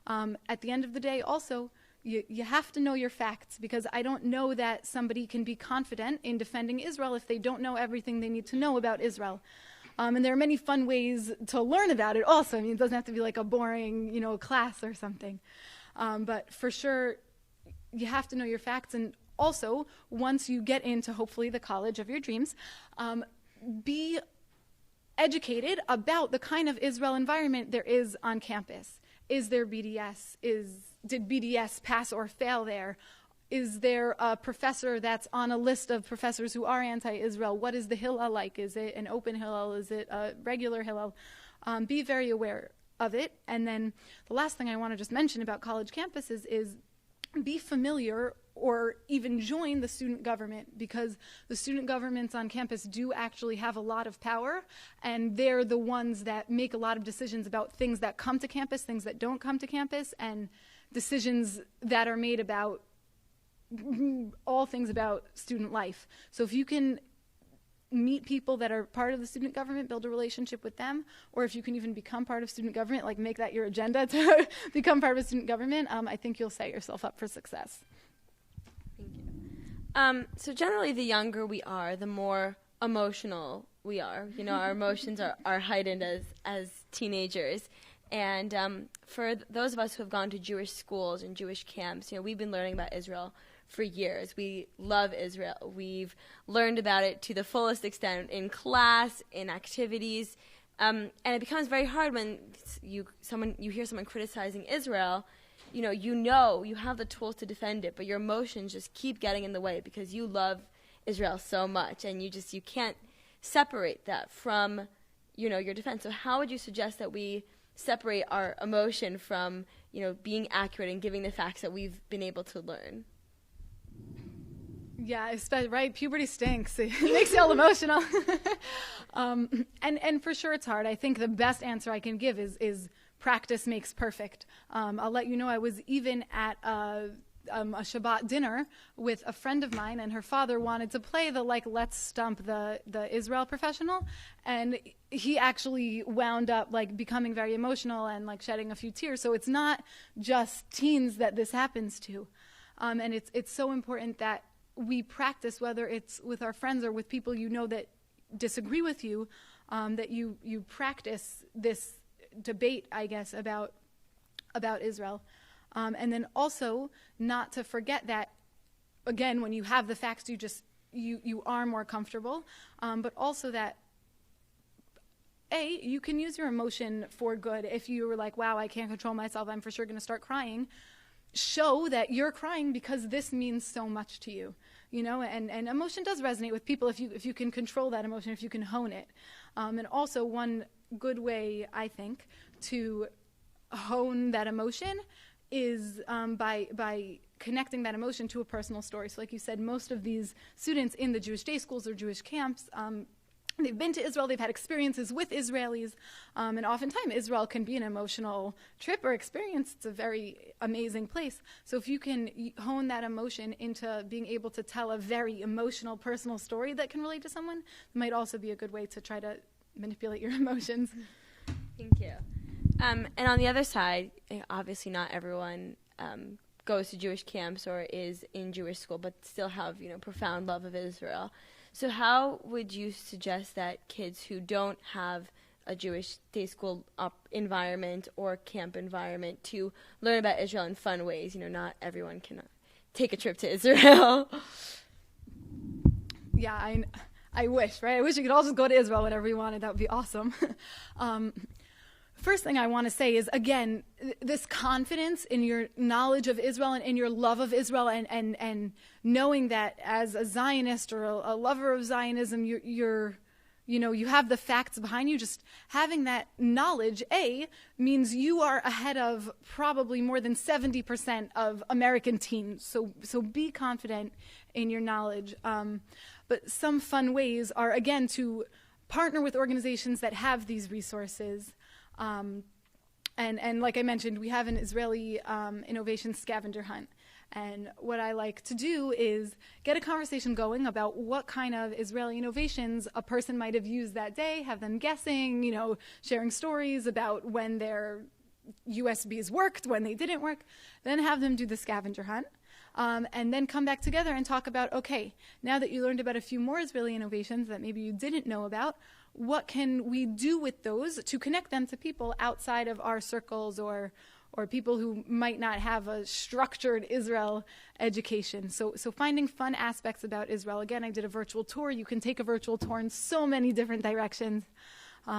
At the end of the day, also, you have to know your facts, because I don't know that somebody can be confident in defending Israel if they don't know everything they need to know about Israel. And there are many fun ways to learn about it also. I mean, it doesn't have to be like a boring, class or something. But for sure, you have to know your facts. And also, once you get into, hopefully, the college of your dreams, be educated about the kind of Israel environment there is on campus. Is there BDS? Did BDS pass or fail there? Is there a professor that's on a list of professors who are anti-Israel? What is the Hillel like? Is it an open Hillel? Is it a regular Hillel? Be very aware of it. And then the last thing I want to just mention about college campuses is be familiar or even join the student government, because the student governments on campus do actually have a lot of power, and they're the ones that make a lot of decisions about things that come to campus, things that don't come to campus, and decisions that are made about all things about student life. So if you can meet people that are part of the student government, build a relationship with them, or if you can even become part of student government, like make that your agenda to become part of a student government, I think you'll set yourself up for success. Thank you. So generally, the younger we are, the more emotional we are. Our emotions are heightened as teenagers. And for those of us who have gone to Jewish schools and Jewish camps, we've been learning about Israel for years. We love Israel. We've learned about it to the fullest extent in class, in activities, and it becomes very hard when you hear someone criticizing Israel. You have the tools to defend it, but your emotions just keep getting in the way because you love Israel so much, and you can't separate that from your defense. So how would you suggest that we separate our emotion from being accurate and giving the facts that we've been able to learn? Yeah, right. Puberty stinks. It makes you all emotional. And for sure it's hard. I think the best answer I can give is practice makes perfect. I'll let you know, I was even at a Shabbat dinner with a friend of mine, and her father wanted to play the let's stump the Israel professional, and he actually wound up becoming very emotional and shedding a few tears. So it's not just teens that this happens to, and it's so important that we practice, whether it's with our friends or with people that disagree with you, that you practice this debate, I guess, about Israel. And then also not to forget that, again, when you have the facts, you are more comfortable, but also that, you can use your emotion for good. If you were like, wow, I can't control myself, I'm for sure going to start crying, show that you're crying because this means so much to you, and emotion does resonate with people if you can control that emotion, if you can hone it. And also one good way, I think, to hone that emotion is by connecting that emotion to a personal story. So like you said, most of these students in the Jewish day schools or Jewish camps, they've been to Israel, they've had experiences with Israelis, and oftentimes Israel can be an emotional trip or experience. It's a very amazing place. So if you can hone that emotion into being able to tell a very emotional, personal story that can relate to someone, it might also be a good way to try to manipulate your emotions. Thank you. And on the other side, obviously not everyone goes to Jewish camps or is in Jewish school, but still have, profound love of Israel. So how would you suggest that kids who don't have a Jewish day school environment or camp environment to learn about Israel in fun ways? Not everyone can take a trip to Israel. Yeah, I wish, right? I wish you could all just go to Israel whenever you wanted. That would be awesome. First thing I want to say is, again, this confidence in your knowledge of Israel and in your love of Israel, and knowing that as a Zionist or a lover of Zionism, you have the facts behind you. Just having that knowledge, means you are ahead of probably more than 70% of American teens. So be confident in your knowledge. But some fun ways are, again, to partner with organizations that have these resources. And like I mentioned, we have an Israeli innovation scavenger hunt. And what I like to do is get a conversation going about what kind of Israeli innovations a person might have used that day, have them guessing, sharing stories about when their USBs worked, when they didn't work, then have them do the scavenger hunt. And then come back together and talk about, okay, now that you learned about a few more Israeli innovations that maybe you didn't know about, what can we do with those to connect them to people outside of our circles or people who might not have a structured Israel education? So finding fun aspects about Israel. Again, I did a virtual tour. You can take a virtual tour in so many different directions.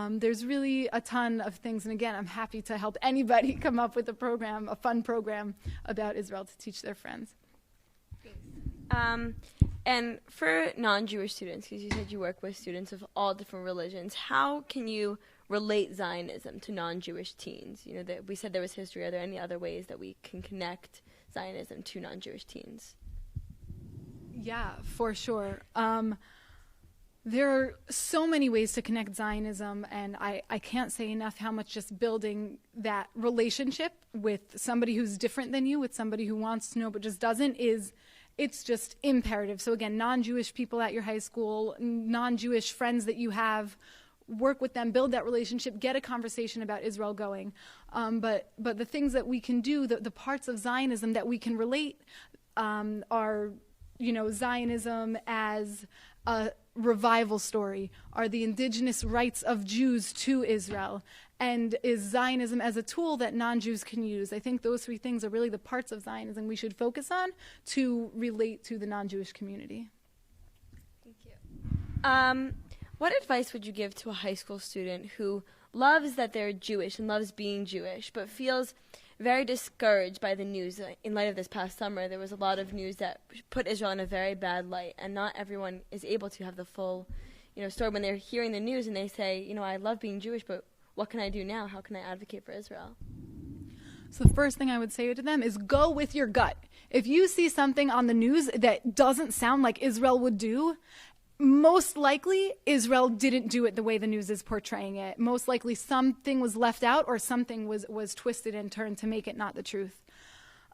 There's really a ton of things. And again, I'm happy to help anybody come up with a fun program about Israel to teach their friends. And for non-Jewish students, because you said you work with students of all different religions, how can you relate Zionism to non-Jewish teens? That we said there was history. Are there any other ways that we can connect Zionism to non-Jewish teens? Yeah, for sure. There are so many ways to connect Zionism, and I can't say enough how much just building that relationship with somebody who's different than you, with somebody who wants to know but just doesn't, it's just imperative. So again, non-Jewish people at your high school, non-Jewish friends that you have, work with them, build that relationship, get a conversation about Israel going. But the things that we can do, the parts of Zionism that we can relate are, Zionism as a revival story, are the indigenous rights of Jews to Israel, and is Zionism as a tool that non-Jews can use. I think those three things are really the parts of Zionism we should focus on to relate to the non-Jewish community. Thank you. What advice would you give to a high school student who loves that they're Jewish and loves being Jewish, but feels very discouraged by the news? In light of this past summer, there was a lot of news that put Israel in a very bad light, and not everyone is able to have the full, story when they're hearing the news and they say, I love being Jewish, but what can I do now? How can I advocate for Israel? So the first thing I would say to them is go with your gut. If you see something on the news that doesn't sound like Israel would do, most likely, Israel didn't do it the way the news is portraying it. Most likely, something was left out or something was twisted and turned to make it not the truth.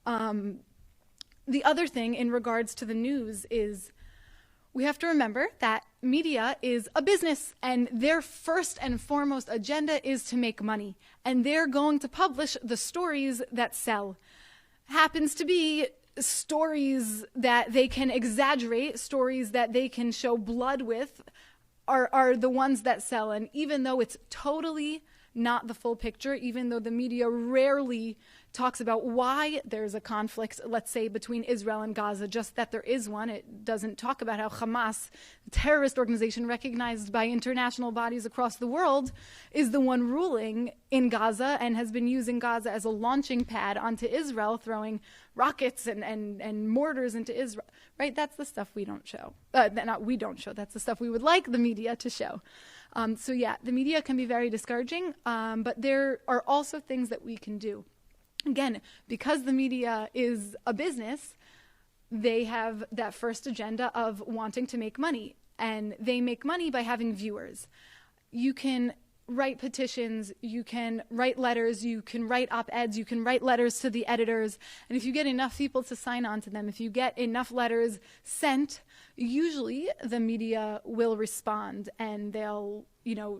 The other thing in regards to the news is we have to remember that media is a business, and their first and foremost agenda is to make money. And they're going to publish the stories that sell. Happens to be stories that they can exaggerate, stories that they can show blood with, are the ones that sell. And even though it's totally not the full picture, even though the media rarely talks about why there's a conflict, let's say, between Israel and Gaza, just that there is one. It doesn't talk about how Hamas, a terrorist organization recognized by international bodies across the world, is the one ruling in Gaza and has been using Gaza as a launching pad onto Israel, throwing rockets and mortars into Israel. Right? That's the stuff we don't show. Not we don't show. That's the stuff we would like the media to show. So yeah, the media can be very discouraging, but there are also things that we can do. Again, because the media is a business, they have that first agenda of wanting to make money. And they make money by having viewers. You can write petitions, you can write letters, you can write op-eds, you can write letters to the editors. And if you get enough people to sign on to them, if you get enough letters sent, usually the media will respond and they'll,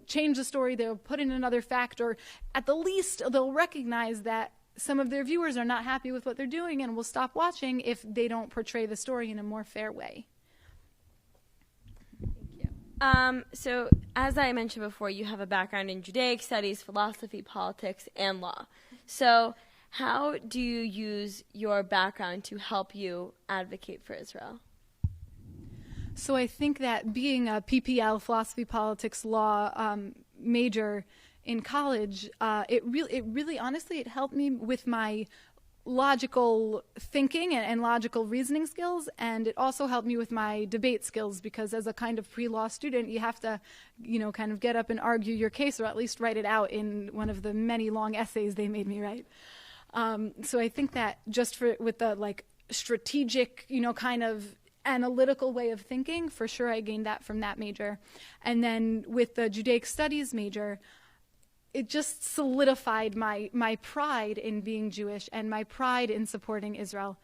change the story, they'll put in another fact, or at the least they'll recognize that some of their viewers are not happy with what they're doing and will stop watching if they don't portray the story in a more fair way. Thank you. So, as I mentioned before, you have a background in Judaic studies, philosophy, politics, and law. So, how do you use your background to help you advocate for Israel? So, I think that being a PPL, philosophy, politics, law major in college, it really honestly, it helped me with my logical thinking and logical reasoning skills, and it also helped me with my debate skills, because as a kind of pre-law student, you have to, kind of get up and argue your case, or at least write it out in one of the many long essays they made me write. So I think that just with the strategic, kind of analytical way of thinking, for sure I gained that from that major. And then with the Judaic studies major, it just solidified my pride in being Jewish and my pride in supporting Israel.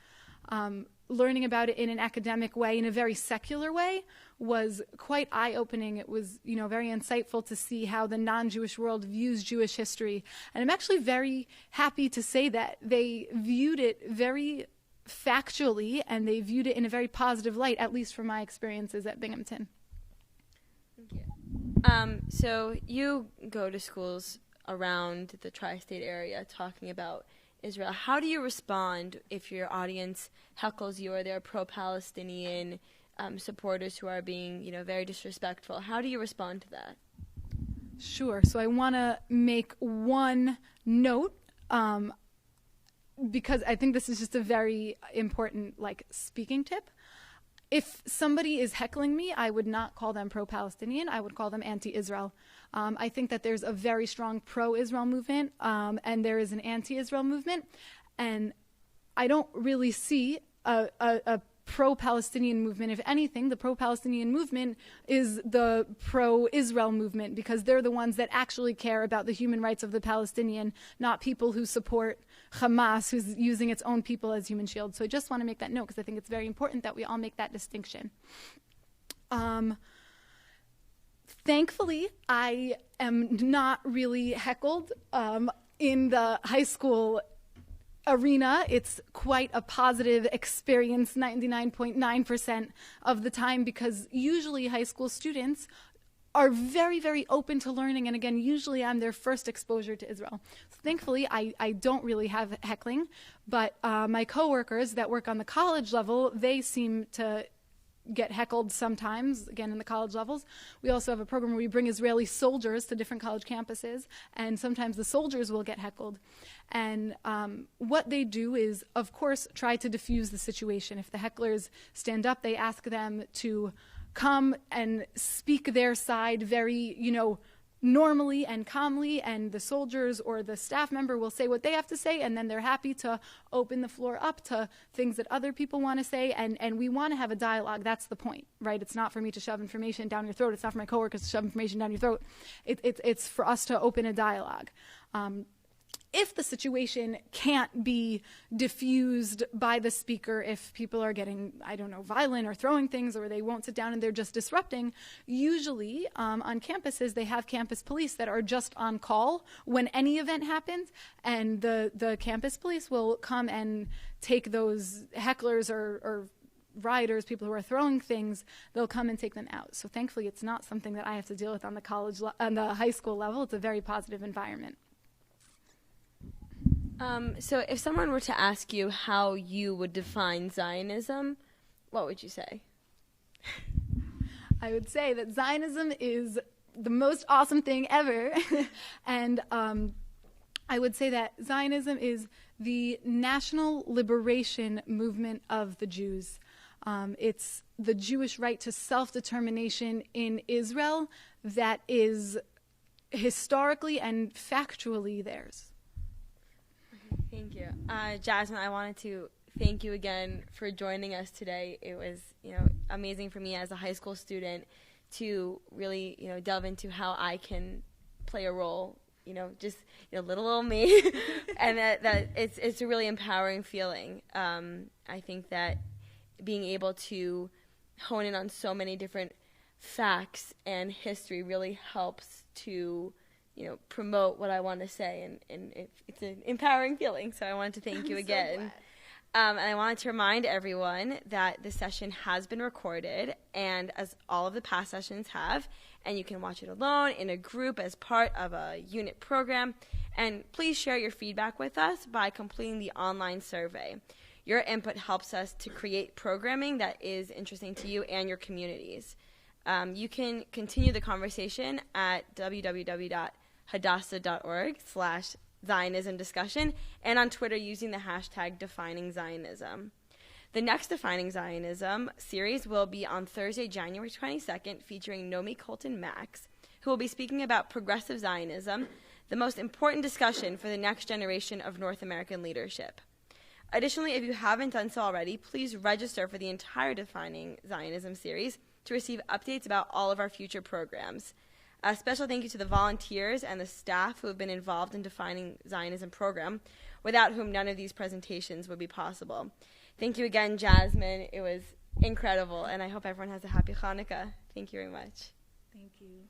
Learning about it in an academic way, in a very secular way, was quite eye-opening. It was, very insightful to see how the non-Jewish world views Jewish history. And I'm actually very happy to say that they viewed it very factually, and they viewed it in a very positive light, at least from my experiences at Binghamton. Thank you. So you go to schools around the tri-state area talking about Israel. How do you respond if your audience heckles you, or they're pro-Palestinian supporters who are being, very disrespectful? How do you respond to that? Sure. So I want to make one note, because I think this is just a very important, speaking tip. If somebody is heckling me, I would not call them pro-Palestinian. I would call them anti-Israel. I think that there's a very strong pro-Israel movement, and there is an anti-Israel movement. And I don't really see a pro-Palestinian movement. If anything, the pro-Palestinian movement is the pro-Israel movement, because they're the ones that actually care about the human rights of the Palestinian, not people who support Hamas, who's using its own people as human shields. So I just want to make that note, because I think it's very important that we all make that distinction. Thankfully, I am not really heckled in the high school arena. It's quite a positive experience 99.9% of the time, because usually high school students are very, very open to learning. And again, usually I'm their first exposure to Israel. So thankfully, I don't really have heckling, but my coworkers that work on the college level, they seem to get heckled sometimes, again, in the college levels. We also have a program where we bring Israeli soldiers to different college campuses, and sometimes the soldiers will get heckled. And what they do is, of course, try to diffuse the situation. If the hecklers stand up, they ask them to come and speak their side very, normally and calmly, and the soldiers or the staff member will say what they have to say, and then they're happy to open the floor up to things that other people want to say, and we want to have a dialogue. That's the point, right? It's not for me to shove information down your throat. It's not for my coworkers to shove information down your throat. It's for us to open a dialogue. If the situation can't be diffused by the speaker, if people are getting, violent or throwing things, or they won't sit down and they're just disrupting, usually on campuses they have campus police that are just on call when any event happens, and the campus police will come and take those hecklers or rioters, people who are throwing things, they'll come and take them out. So thankfully it's not something that I have to deal with on the high school level. It's a very positive environment. So if someone were to ask you how you would define Zionism, what would you say? I would say that Zionism is the most awesome thing ever. And I would say that Zionism is the national liberation movement of the Jews. It's the Jewish right to self-determination in Israel that is historically and factually theirs. Thank you. Jasmine, I wanted to thank you again for joining us today. It was, amazing for me as a high school student to really, delve into how I can play a role, little old me. And that it's a really empowering feeling. I think that being able to hone in on so many different facts and history really helps to promote what I want to say, and it's an empowering feeling. So I wanted to thank you again. And I wanted to remind everyone that this session has been recorded, and as all of the past sessions have, and you can watch it alone, in a group, as part of a unit program. And please share your feedback with us by completing the online survey. Your input helps us to create programming that is interesting to you and your communities. You can continue the conversation at www.hadassah.org/Zionism discussion, and on Twitter using the hashtag Defining Zionism. The next Defining Zionism series will be on Thursday, January 22nd, featuring Nomi Colton-Max, who will be speaking about progressive Zionism, the most important discussion for the next generation of North American leadership. Additionally, if you haven't done so already, please register for the entire Defining Zionism series to receive updates about all of our future programs. A special thank you to the volunteers and the staff who have been involved in Defining Zionism program, without whom none of these presentations would be possible. Thank you again, Jasmine. It was incredible, and I hope everyone has a happy Hanukkah. Thank you very much. Thank you.